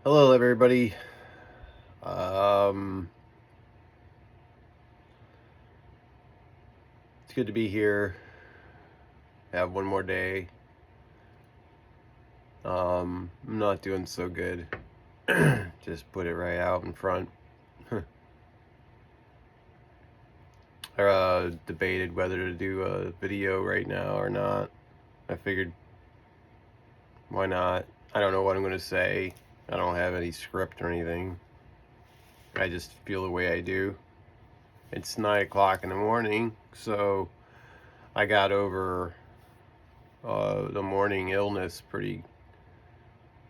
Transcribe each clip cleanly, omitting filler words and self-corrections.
Hello, everybody. Um, it's good to be here. Have one more day. I'm not doing so good. Just put it right out in front. I debated whether to do a video right now or not. I figured, why not? I don't know what I'm going to say. I don't have any script or anything. I just feel the way I do. It's 9 o'clock in the morning, so I got over the morning illness pretty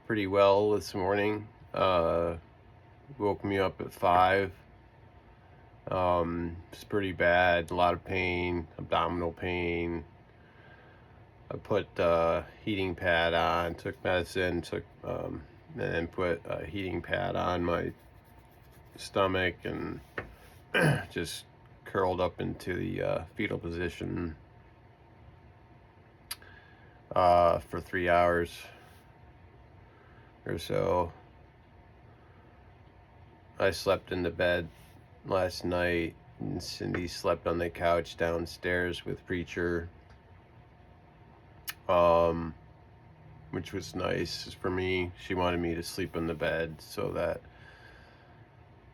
well this morning. Woke me up at 5. It's pretty bad. A lot of pain, abdominal pain. I put heating pad on, took medicine, and then put a heating pad on my stomach and just curled up into the fetal position for 3 hours or so. I slept in the bed last night, and Cindy slept on the couch downstairs with Preacher, which was nice for me. She wanted me to sleep in the bed so that,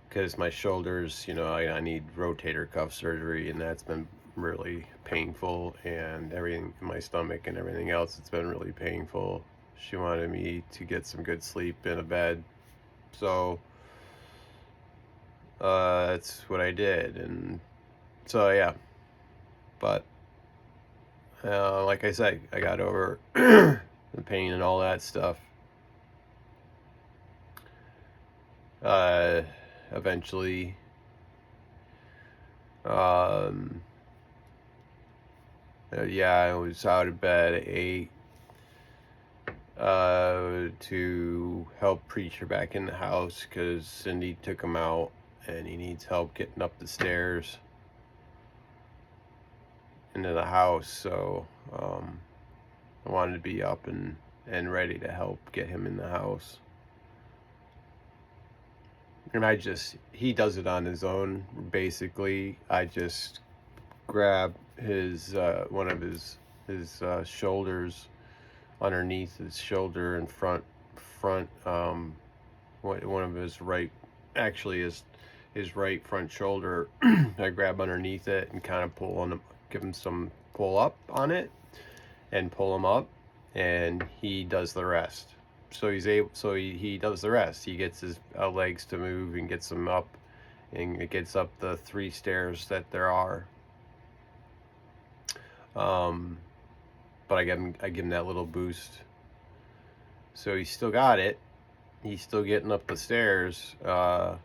because my shoulders, I need rotator cuff surgery, and that's been really painful, and everything in my stomach and everything else, it's been really painful. She wanted me to get some good sleep in a bed, so that's what I did. And so yeah, but like I said, I got over the pain and all that stuff eventually. Yeah, I was out of bed at 8 to help Preacher back in the house because Cindy took him out and he needs help getting up the stairs into the house. So I wanted to be up and ready to help get him in the house. And he does it on his own. Basically, I just grab his one of his shoulders, underneath his shoulder and front one of his right, actually his right front shoulder. I grab underneath it and kind of pull on him, give him some pull up on it and pull him up, and he does the rest. So he does the rest. He gets his legs to move and gets them up, and it gets up the 3 stairs that there are. But I give him that little boost. So he's still got it. He's still getting up the stairs. Like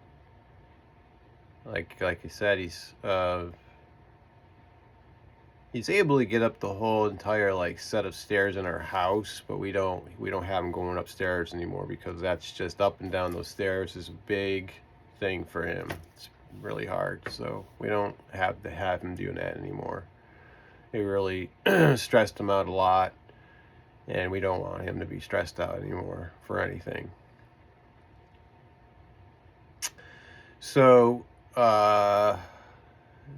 I said, he's able to get up the whole entire set of stairs in our house, but we don't have him going upstairs anymore because that's just up and down those stairs is a big thing for him. It's really hard, so we don't have to have him doing that anymore. It really stressed him out a lot, and we don't want him to be stressed out anymore for anything. So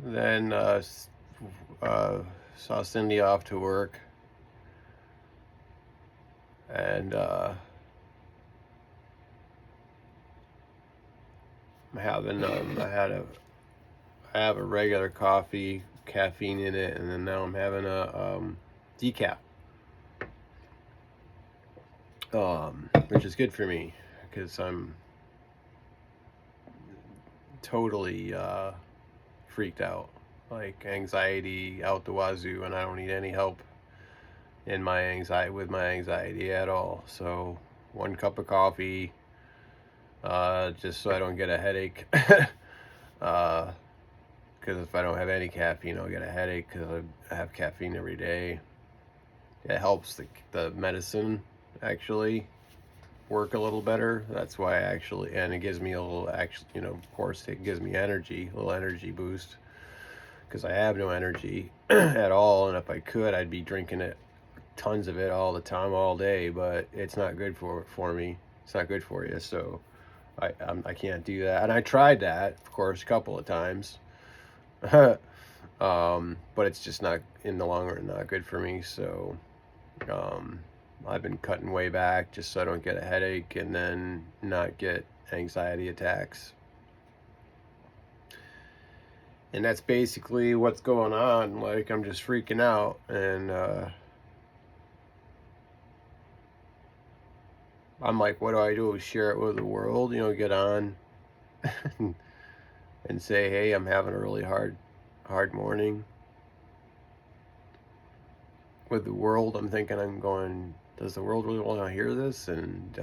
then saw Cindy off to work, and I have a regular coffee, caffeine in it, and then now I'm having a decaf, which is good for me because I'm totally freaked out, like anxiety out the wazoo, and I don't need any help in my anxiety at all. So 1 cup of coffee, just so I don't get a headache. Because if I don't have any caffeine, I'll get a headache because I have caffeine every day. It helps the medicine actually work a little better. That's why and it gives me a little, of course, it gives me energy, a little energy boost, because I have no energy at all. And if I could, I'd be drinking it, tons of it all the time, all day, but it's not good for me. It's not good for you. So I can't do that. And I tried that, of course, a couple of times. But it's just not, in the long run, not good for me. So I've been cutting way back just so I don't get a headache and then not get anxiety attacks. And that's basically what's going on. Like, I'm just freaking out, and I'm like, what do I do? Share it with the world, get on and say, hey, I'm having a really hard morning with the world. I'm thinking, I'm going, does the world really want to hear this? And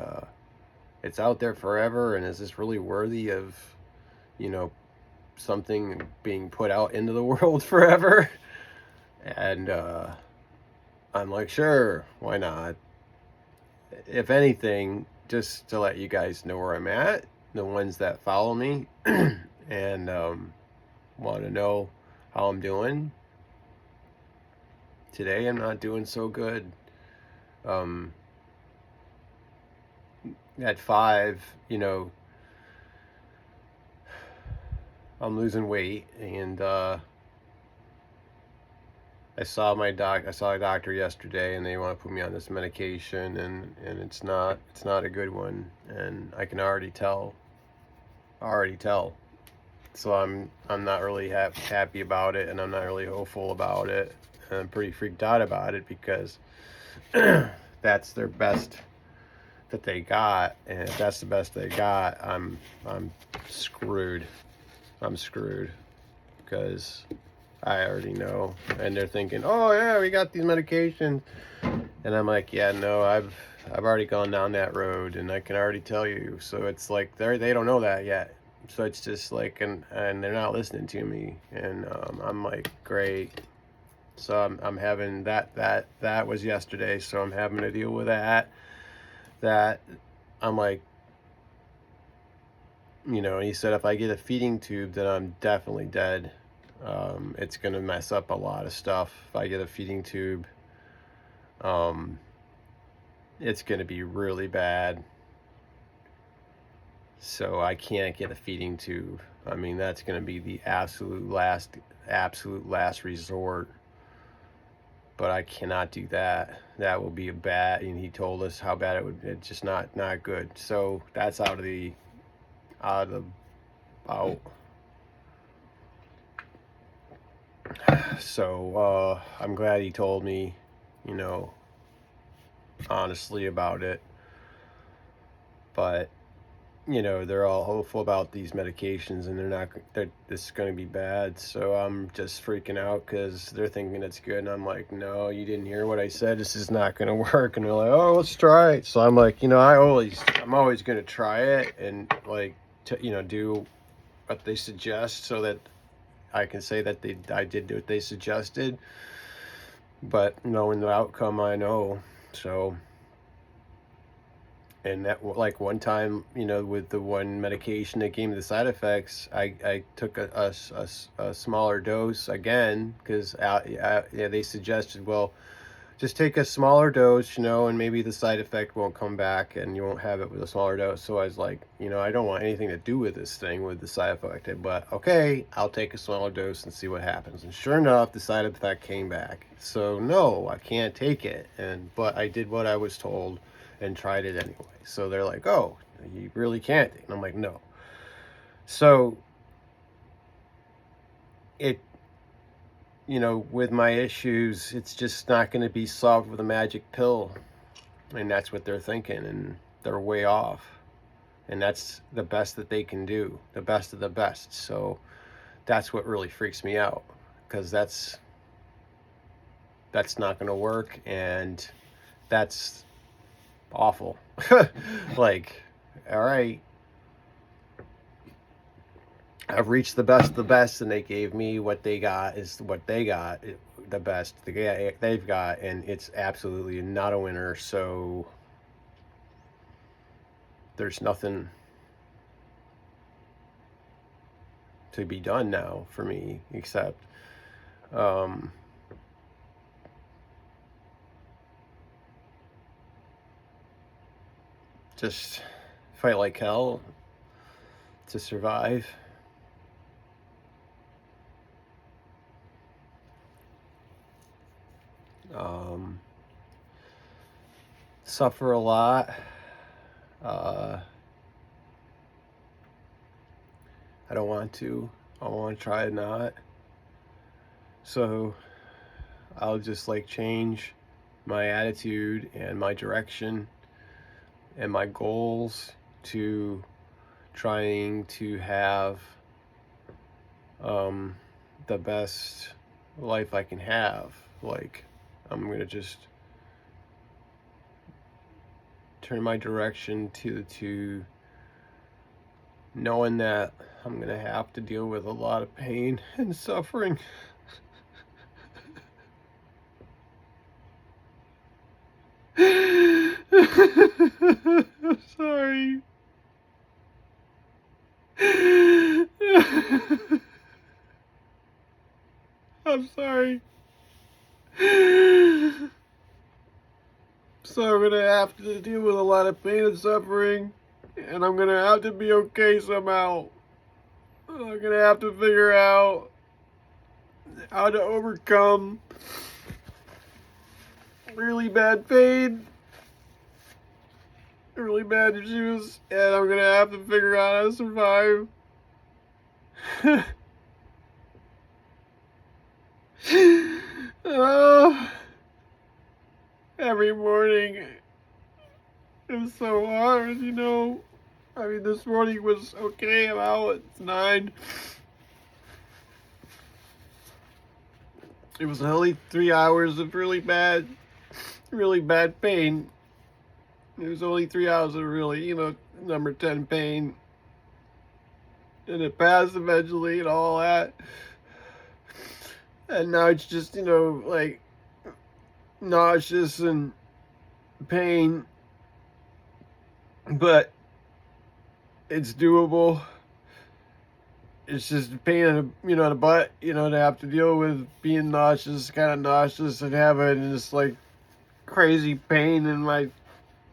it's out there forever, and is this really worthy of, something being put out into the world forever? And I'm like, sure, why not? If anything, just to let you guys know where I'm at, the ones that follow me and want to know how I'm doing. Today I'm not doing so good. At 5, I'm losing weight, and I saw a doctor yesterday, and they want to put me on this medication, and it's not a good one, and I can already tell. So I'm not really happy about it, and I'm not really hopeful about it, and I'm pretty freaked out about it because that's their best that they got, and if that's the best they got, I'm screwed. I'm screwed because I already know, and they're thinking, oh yeah, we got these medications, and I'm like, yeah, no, I've already gone down that road, and I can already tell you. So it's like they don't know that yet. So it's just like, and they're not listening to me, and I'm like, great. So I'm having that was yesterday, so I'm having to deal with that. I'm like, he said if I get a feeding tube, then I'm definitely dead. It's gonna mess up a lot of stuff if I get a feeding tube. It's gonna be really bad. So I can't get a feeding tube. I mean, that's gonna be the absolute last resort. But I cannot do that. That will be and he told us how bad it would. It's just not good. So that's out. So I'm glad he told me, honestly about it. But they're all hopeful about these medications, and this is going to be bad. So I'm just freaking out because they're thinking it's good, and I'm like, no, you didn't hear what I said. This is not going to work. And they're like, oh, let's try it. So I'm like, I'm always going to try it, and like, do what they suggest so that I can say that I did what they suggested. But knowing the outcome, I know. So. And that, like, one time, with the one medication that gave me the side effects, I took a smaller dose again because they suggested, well, just take a smaller dose, and maybe the side effect won't come back and you won't have it with a smaller dose. So I was like, I don't want anything to do with this thing with the side effect, but okay, I'll take a smaller dose and see what happens. And sure enough, the side effect came back. So no, I can't take it. But I did what I was told and tried it anyway. So they're like, oh, you really can't. And I'm like, no. So it, with my issues, it's just not going to be solved with a magic pill. And that's what they're thinking, and they're way off. And that's the best that they can do, the best of the best. So that's what really freaks me out, because that's not going to work, and that's awful. Like, all right, I've reached the best of the best, and they gave me what they got is what they got, the best they've got, and it's absolutely not a winner. So there's nothing to be done now for me except just fight like hell to survive. Suffer a lot. I don't want to. I want to try not. So I'll just like change my attitude and my direction and my goals to trying to have the best life I can have. Like, I'm going to just turn my direction to knowing that I'm going to have to deal with a lot of pain and suffering. I'm sorry. I'm sorry. So I'm gonna have to deal with a lot of pain and suffering, and I'm gonna have to be okay somehow. I'm gonna have to figure out how to overcome really bad pain, really bad issues, and I'm gonna have to figure out how to survive. Every morning is so hard, you know. I mean, this morning was okay. Now it's 9. It was only 3 hours of really bad pain. It was only 3 hours of really, number 10 pain. And it passed eventually and all that. And now it's just, like nauseous and pain. But it's doable. It's just pain in the butt, to have to deal with being nauseous, kind of nauseous, and having this like crazy pain in my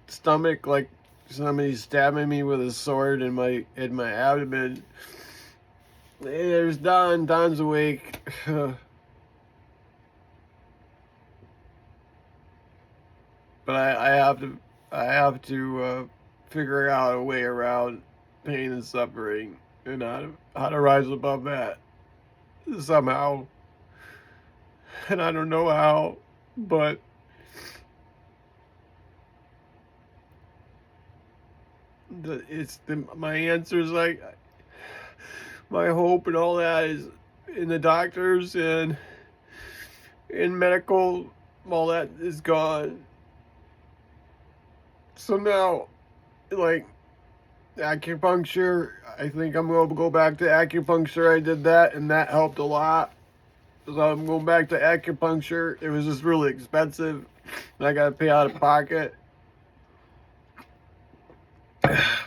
stomach, like somebody stabbing me with a sword in my abdomen. There's Don. Don's awake. But I have to figure out a way around pain and suffering and how to rise above that somehow. And I don't know how, but my answers, like my hope and all that, is in the doctors and in medical. All that is gone. So now, like acupuncture, I think I'm going to go back to acupuncture. I did that and that helped a lot. So I'm going back to acupuncture. It was just really expensive and I got to pay out of pocket.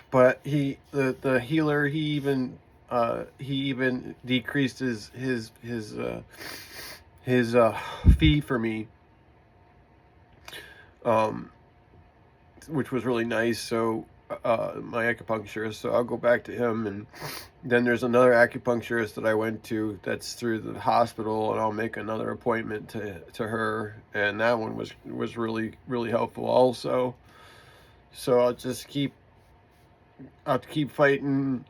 But the healer, he even decreased his fee for me, which was really nice. So my acupuncturist, so I'll go back to him. And then there's another acupuncturist that I went to that's through the hospital, and I'll make another appointment to her, and that one was really, really helpful also. So I'll have to keep fighting,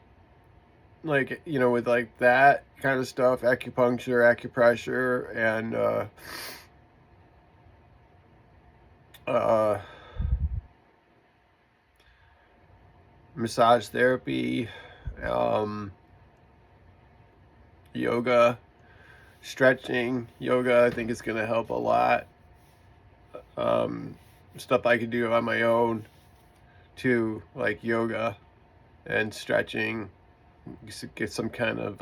like, with like that kind of stuff, acupuncture, acupressure, and massage therapy, yoga, stretching. Yoga, I think it's going to help a lot. Stuff I could do on my own too, like yoga and stretching, get some kind of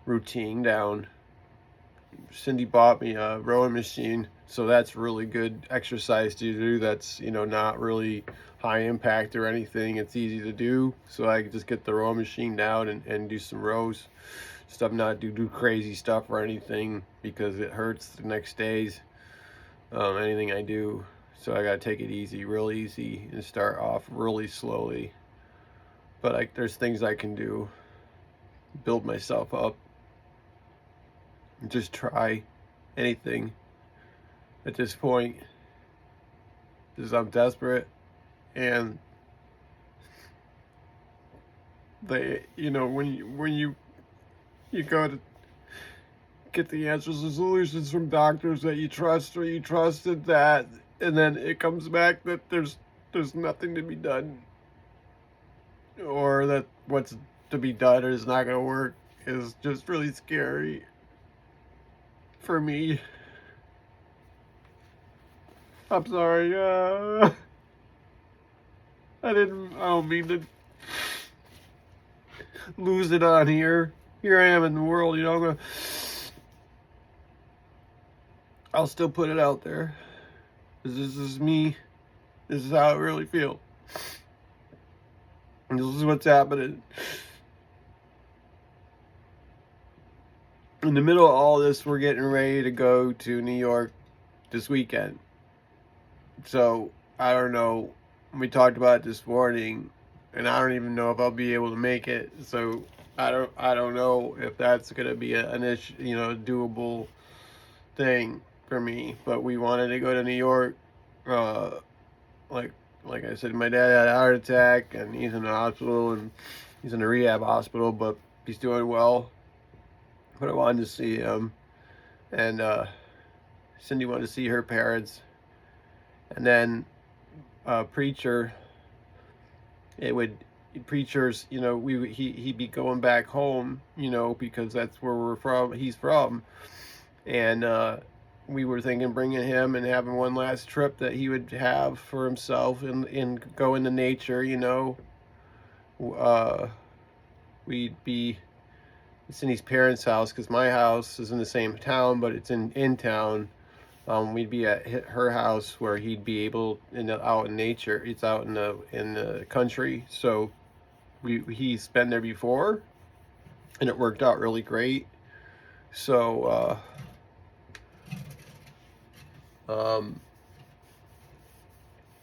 routine down. Cindy bought me a rowing machine, so that's really good exercise to do. That's not really high impact or anything. It's easy to do, so I can just get the rowing machine down and do some rows stuff, not do crazy stuff or anything, because it hurts the next days, anything I do. So I gotta take it easy, real easy, and start off really slowly. but there's things I can do, build myself up, and just try anything at this point, because I'm desperate. And when you go to get the answers and solutions from doctors that you trust, or you trusted that, and then it comes back that there's nothing to be done, or that what's to be done is not going to work, is just really scary for me. I'm sorry. I don't mean to lose it on here. Here I am in the world, I'll still put it out there. This is me. This is how I really feel. And this is what's happening. In the middle of all this, we're getting ready to go to New York this weekend. So, I don't know. We talked about it this morning, and I don't even know if I'll be able to make it. So, I don't know if that's going to be an issue, doable thing for me. But we wanted to go to New York. Like I said, my dad had a heart attack, and he's in the hospital, and he's in a rehab hospital, but he's doing well. But I wanted to see him, and Cindy wanted to see her parents, and then preachers, he'd be going back home, because that's where he's from, and we were thinking bringing him and having one last trip that he would have for himself, and go into nature. We'd be Cindy's parents' house, because my house is in the same town, but it's in town. We'd be at her house, where he'd be able out in nature. It's out in the country, so he's been there before, and it worked out really great. So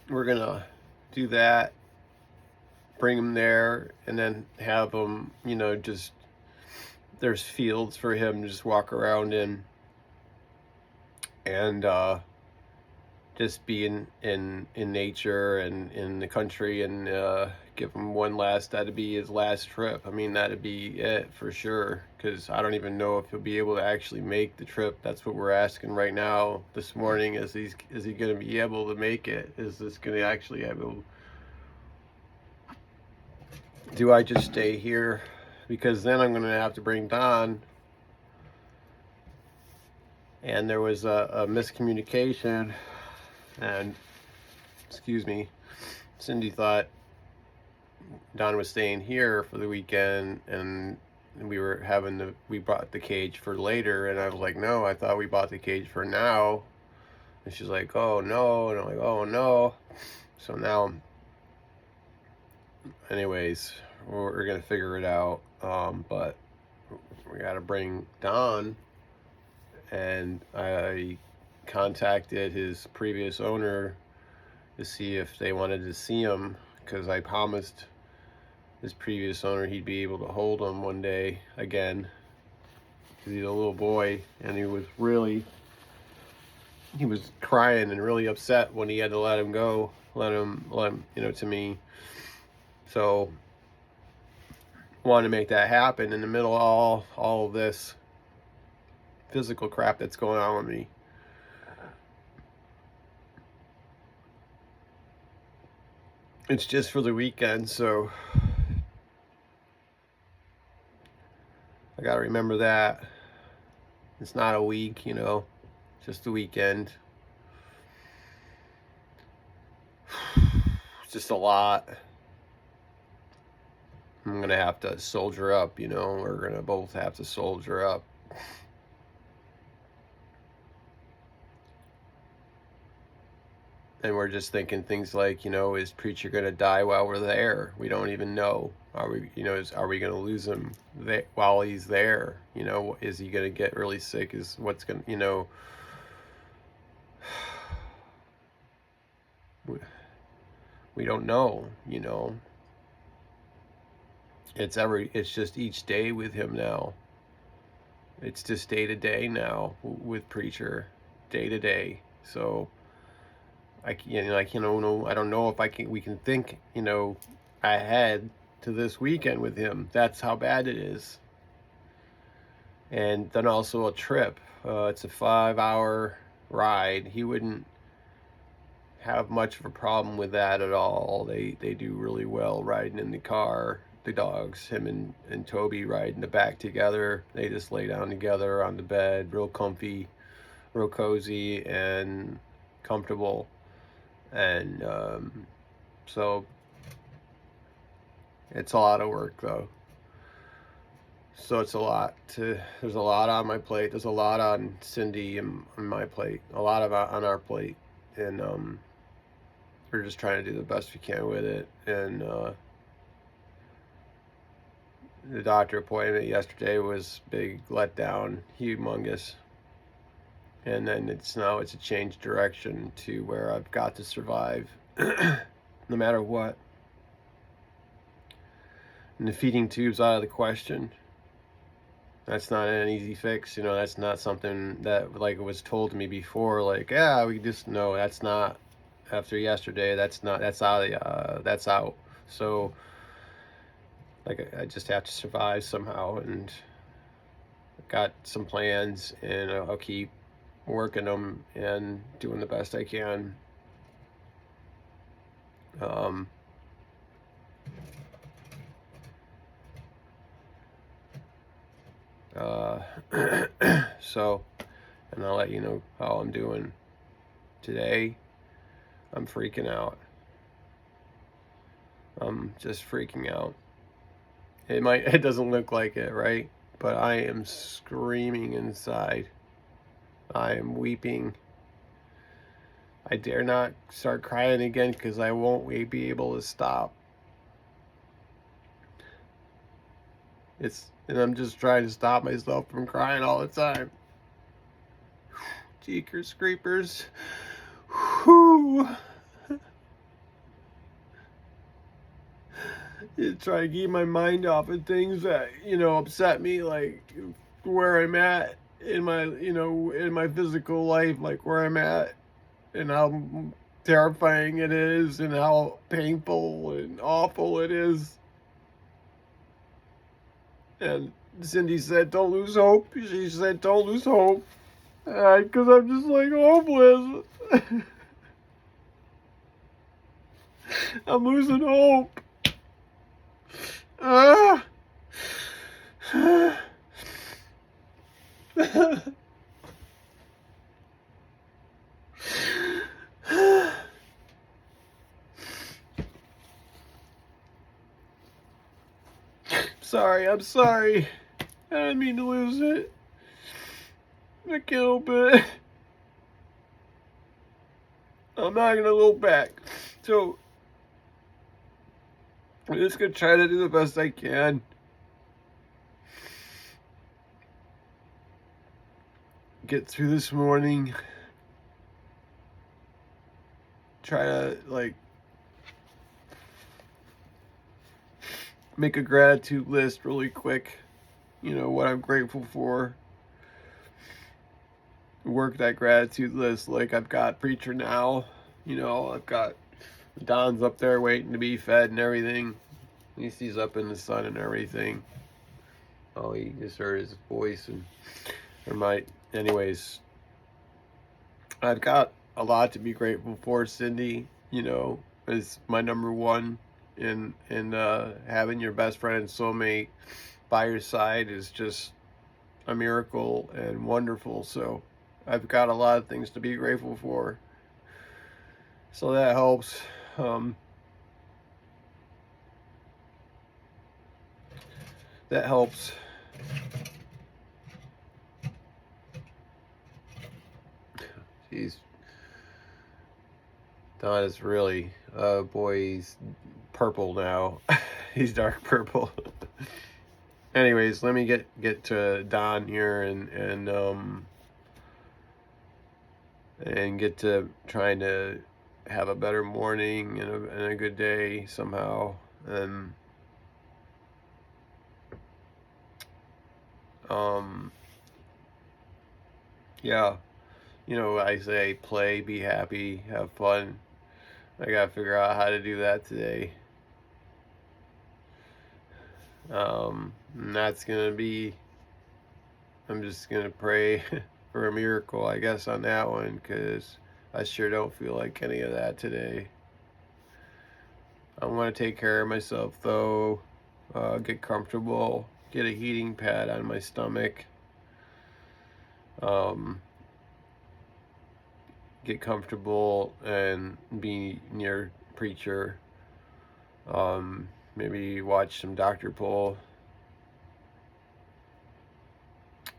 we're gonna do that, bring him there, and then have him, just there's fields for him to just walk around in, and just be in nature and in the country, and give him that'd be his last trip. I mean, that'd be it for sure, because I don't even know if he'll be able to actually make the trip. That's what we're asking right now this morning. Is he going to be able to make it? Is this going to actually able? Do I just stay here? Because then I'm going to have to bring Don. And there was a miscommunication, and excuse me, Cindy thought Don was staying here for the weekend, and we bought the cage for later, and I was like, no, I thought we bought the cage for now. And she's like, oh no, and I'm like, oh no. So now, anyways, we're gonna figure it out, but we gotta bring Don. And I contacted his previous owner to see if they wanted to see him, because I promised his previous owner he'd be able to hold him one day again, because he's a little boy, and he was crying and really upset when he had to let him go, let him to me. So wanted to make that happen in the middle of all of this physical crap that's going on with me. It's just for the weekend, so I gotta remember that. It's not a week, just the weekend. It's just a lot. I'm gonna have to soldier up, we're gonna both have to soldier up. And we're just thinking things like, is Preacher going to die while we're there? We don't even know. Are we going to lose him while he's there? Is he going to get really sick? Is what's going to, we don't know, it's just each day with him now. It's just day to day now with Preacher, day to day. So I don't know if we can think, ahead to this weekend with him. That's how bad it is. And then also a trip. It's a 5-hour ride. He wouldn't have much of a problem with that at all. They do really well riding in the car. The dogs, him and Toby ride in the back together. They just lay down together on the bed, real comfy, real cozy, and comfortable. And so it's a lot of work though. So there's a lot on my plate. There's a lot on Cindy and on my plate, a lot on our plate. And we're just trying to do the best we can with it. And the doctor appointment yesterday was big letdown, humongous. And then it's a change direction to where I've got to survive no matter what. And the feeding tube's out of the question. That's not an easy fix. That's not something that, like, it was told to me before, like, yeah, we just, no, that's not, after yesterday, that's out. So, like, I just have to survive somehow, and I've got some plans, and I'll keep working them and doing the best I can. So, and I'll let you know how I'm doing. Today, I'm freaking out. I'm just freaking out. It doesn't look like it, right? But I am screaming inside. I am weeping. I dare not start crying again because I won't be able to stop. And I'm just trying to stop myself from crying all the time. Jeekers creepers. Whoo. Try to keep my mind off of things that, upset me, like where I'm at in my physical life, like where I'm at and how terrifying it is and how painful and awful it is. And Cindy said, don't lose hope. She said, don't lose hope. Because I'm just like hopeless. I'm losing hope. I'm sorry. I didn't mean to lose it. I can't help it. I'm not gonna look back. So I'm just gonna try to do the best I can. Get through this morning. Try to, like, make a gratitude list really quick. What I'm grateful for. Work that gratitude list. Like, I've got Preacher now. I've got Don's up there waiting to be fed and everything. At least he's up in the sun and everything. Oh, you just heard his voice anyways. I've got a lot to be grateful for. Cindy, is my number one. And having your best friend and soulmate by your side is just a miracle and wonderful. So I've got a lot of things to be grateful for. So that helps. That helps. Jeez. Don is really, boy, he's purple now. He's dark purple. Anyways, let me get to Don here and get to trying to have a better morning and a good day somehow. And Um, yeah, I say play, be happy, have fun. I gotta figure out how to do that today. And that's gonna be, I'm just gonna pray for a miracle, I guess, on that one, because I sure don't feel like any of that today. I want to take care of myself, though. Get comfortable, get a heating pad on my stomach, um, get comfortable and be near preacher. Maybe watch some Dr. Pol,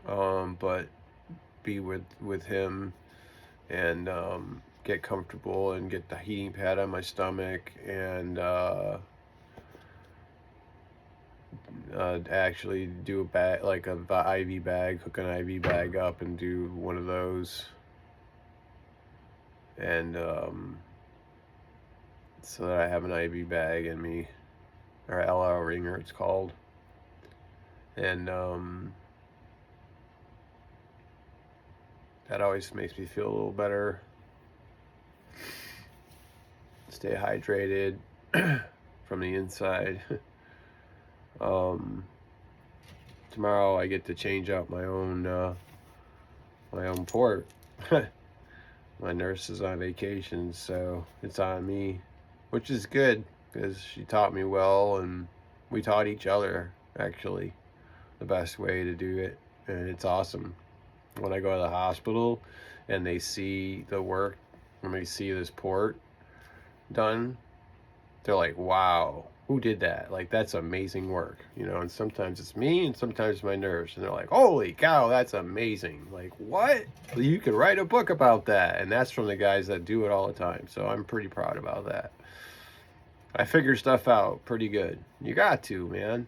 but be with him and get comfortable and get the heating pad on my stomach and actually do a bag, like a IV bag, hook an IV bag up and do one of those, and so that I have an IV bag in me, or LL ringer it's called, and that always makes me feel a little better. Stay hydrated from the inside. Tomorrow I get to change out my own port. My nurse is on vacation, so it's on me, which is good because she taught me well, and we taught each other actually the best way to do it, and it's awesome. When I go to the hospital and they see the work, when they see this port done, they're like, wow, who did that? Like, that's amazing work, and sometimes it's me and sometimes my nurse, and they're like, holy cow, that's amazing. Like, what? You could write a book about that. And that's from the guys that do it all the time, so I'm pretty proud about that. I figure stuff out pretty good. You got to, man.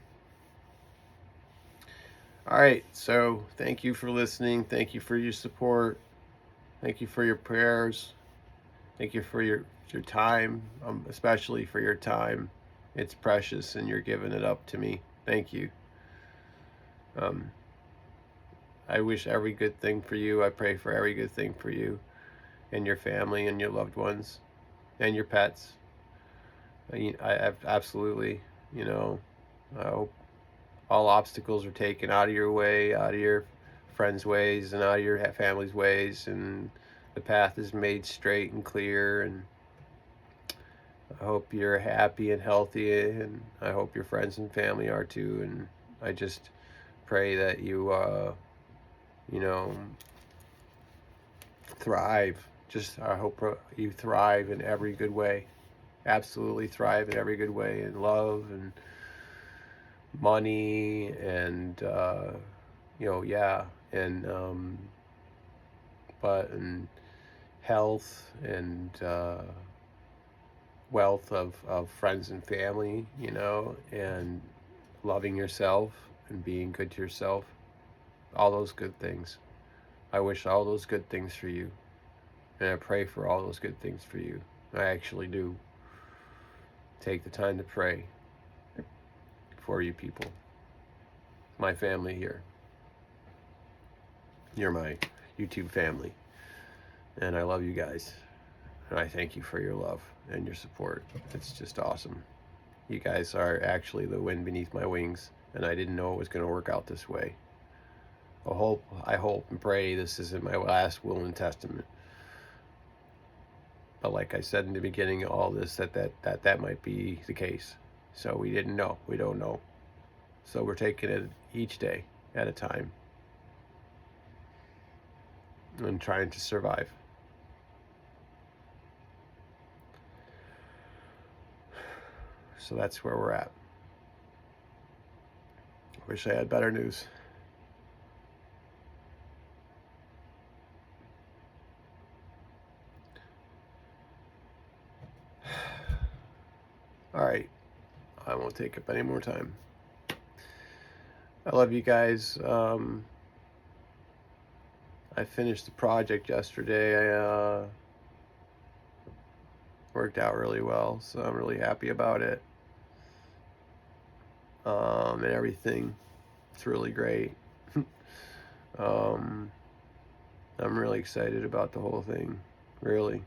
All right, so thank you for listening. Thank you for your support. Thank you for your prayers. Thank you for your time, especially for your time. It's precious, and you're giving it up to me. Thank you. I wish every good thing for you. I pray for every good thing for you and your family and your loved ones and your pets. I absolutely, I hope all obstacles are taken out of your way, out of your friends' ways, and out of your family's ways, and the path is made straight and clear. And I hope you're happy and healthy, and I hope your friends and family are too. And I just pray that you, thrive. Just I hope you thrive in every good way. Absolutely thrive in every good way, in love and money and and health and wealth of friends and family, and loving yourself and being good to yourself. All those good things. I wish all those good things for you. And I pray for all those good things for you. I actually do. Take the time to pray for you people. My family here. You're my YouTube family. And I love you guys. And I thank you for your love and your support. It's just awesome. You guys are actually the wind beneath my wings, and I didn't know it was going to work out this way. I hope and pray this isn't my last will and testament. But like I said in the beginning of all this, that might be the case. So we didn't know. We don't know. So we're taking it each day at a time and trying to survive. So that's where we're at. Wish I had better news. All right. I won't take up any more time. I love you guys. I finished the project yesterday. I worked out really well, so I'm really happy about it. And everything. It's really great. Um, I'm really excited about the whole thing. Really.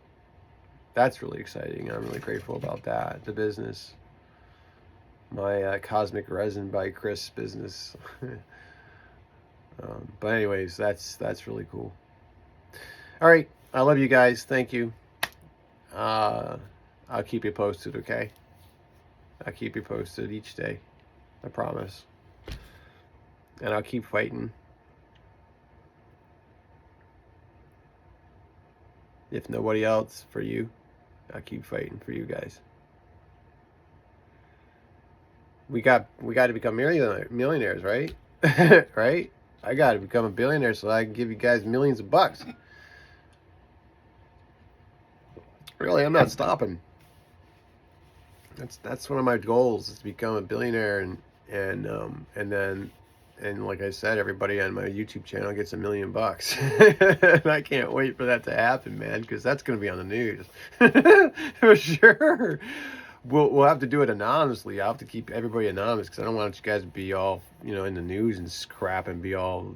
That's really exciting. I'm really grateful about that. The business. My Cosmic Resin by Chris business. But anyways, that's really cool. All right. I love you guys. Thank you. I'll keep you posted, okay? I'll keep you posted each day. I promise. And I'll keep fighting. If nobody else, for you, I'll keep fighting for you guys. We got to become millionaires, right? Right? I got to become a billionaire so I can give you guys millions of bucks. Really, I'm not stopping. That's one of my goals, is to become a billionaire, and like I said, everybody on my YouTube channel gets $1 million. And I can't wait for that to happen, man, because that's going to be on the news for sure. We'll have to do it anonymously. I'll have to keep everybody anonymous because I don't want you guys to be all, in the news and crap and be all,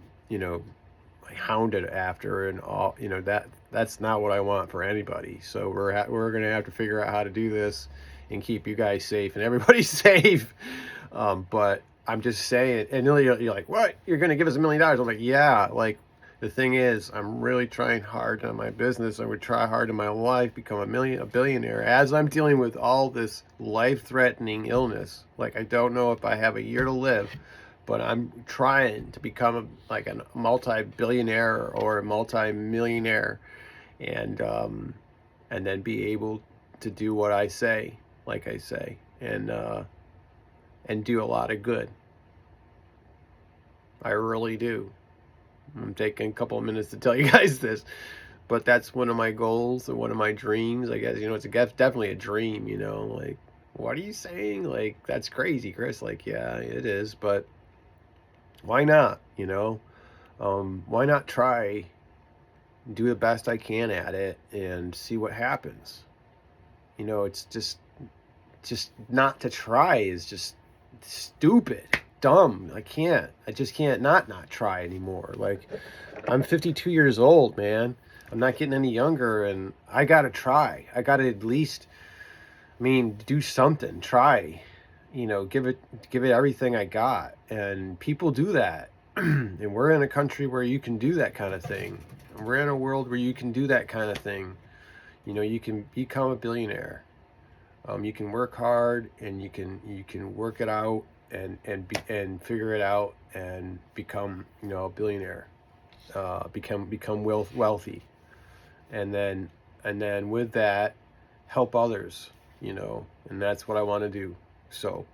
hounded after and all. That's not what I want for anybody. So we're gonna have to figure out how to do this and keep you guys safe and everybody safe. But I'm just saying, and you're like, what? You're gonna give us $1 million? I'm like, yeah. Like, the thing is, I'm really trying hard on my business. I would try hard in my life, become a billionaire, as I'm dealing with all this life-threatening illness. Like, I don't know if I have a year to live, but I'm trying to become like a multi-billionaire or a multi-millionaire, and then be able to do what I say, like I say, and do a lot of good. I really do. I'm taking a couple of minutes to tell you guys this, but that's one of my goals and one of my dreams. I guess, it's definitely a dream, like, what are you saying? Like, that's crazy, Chris. Like, yeah, it is, but why not, why not try, do the best I can at it and see what happens? It's just not to try is just stupid, dumb. I just can't not try anymore. Like, I'm 52 years old, man. I'm not getting any younger, and I gotta try. I gotta at least, do something. Try, give it everything I got. And people do that. And we're in a country where you can do that kind of thing. We're in a world where you can do that kind of thing. You can become a billionaire. You can work hard, and you can work it out and figure it out and become, a billionaire. Become wealthy, and then with that, help others. And that's what I want to do. So,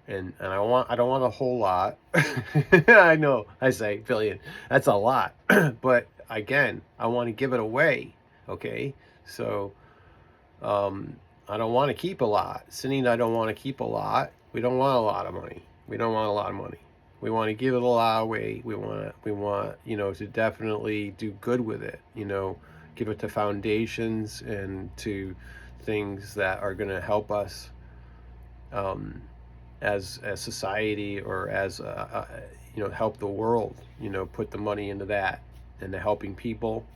and I don't want a whole lot. I know I say billion, that's a lot, but again, I want to give it away. Okay, so I don't want to keep a lot. Cindy and I don't want to keep a lot. We don't want a lot of money. We don't want a lot of money. We want to give it a lot away. We want, to definitely do good with it. Give it to foundations and to things that are going to help us as a society, or as help the world. Put the money into that, and the helping people,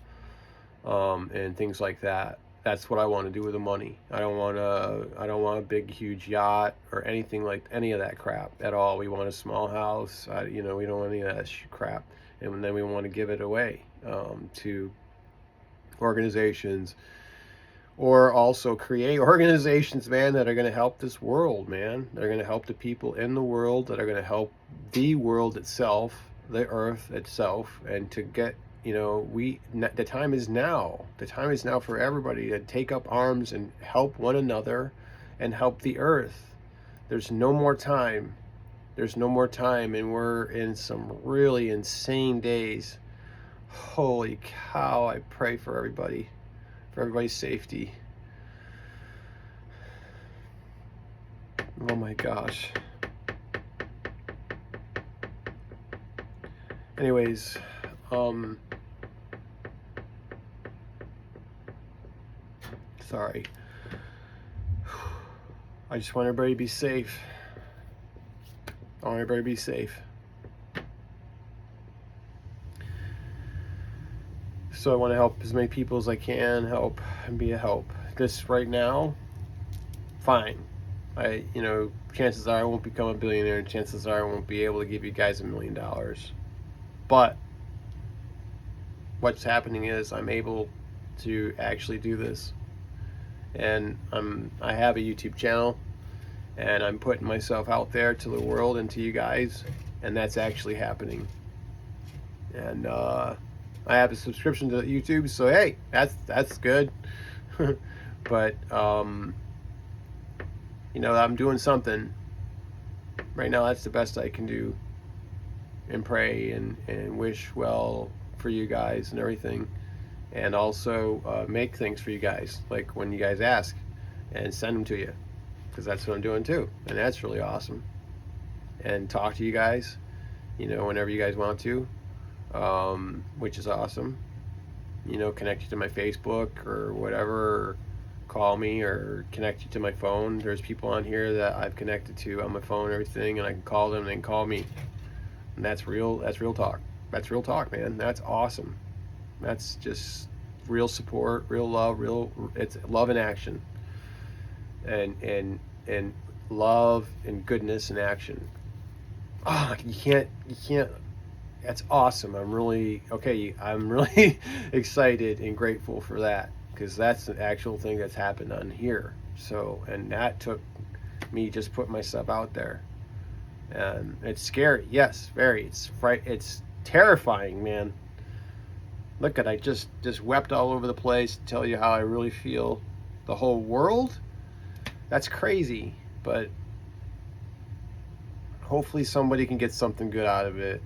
and things like that. That's what I want to do with the money. I don't want a big, huge yacht or anything like any of that crap at all. We want a small house. We don't want any of that crap. And then we want to give it away to organizations, or also create organizations, man, that are going to help this world, man. That are going to help the people in the world, that are going to help the world itself, the earth itself, and to get, the time is now. The time is now for everybody to take up arms and help one another and help the earth. There's no more time. There's no more time, and we're in some really insane days. Holy cow, I pray for everybody's safety. Oh my gosh. Anyways, sorry. I just want everybody to be safe. I want everybody to be safe. So I want to help as many people as I can, help and be a help. This right now, fine. Chances are I won't become a billionaire, and chances are I won't be able to give you guys $1 million. But what's happening is I'm able to actually do this, and I have a YouTube channel, and I'm putting myself out there to the world and to you guys, and that's actually happening. And I have a subscription to YouTube, so hey, that's good. But I'm doing something right now. That's the best I can do, and pray and wish well for you guys and everything, and also make things for you guys, like when you guys ask, and send them to you, because that's what I'm doing too, and that's really awesome. And talk to you guys, whenever you guys want to, which is awesome. Connect you to my Facebook or whatever, or call me or connect you to my phone. There's people on here that I've connected to on my phone and everything, and I can call them and they can call me. And that's real talk. That's real talk, man. That's awesome. That's just real support, real love, it's love in action. And love and goodness in action. You can't that's awesome. I'm really excited and grateful for that, because that's the actual thing that's happened on here. So, and that took me just putting myself out there. And it's scary, yes, very. It's terrifying, man. Look I just wept all over the place to tell you how I really feel. The whole world? That's crazy, but hopefully somebody can get something good out of it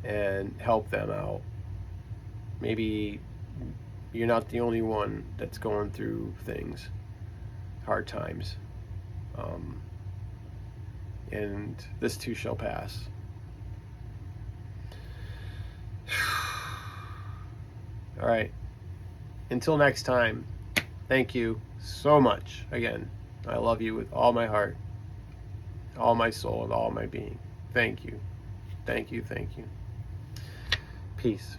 and help them out. Maybe you're not the only one that's going through things, hard times. And this too shall pass. All right. Until next time, thank you so much. Again, I love you with all my heart, all my soul, and all my being. Thank you. Thank you. Thank you. Peace.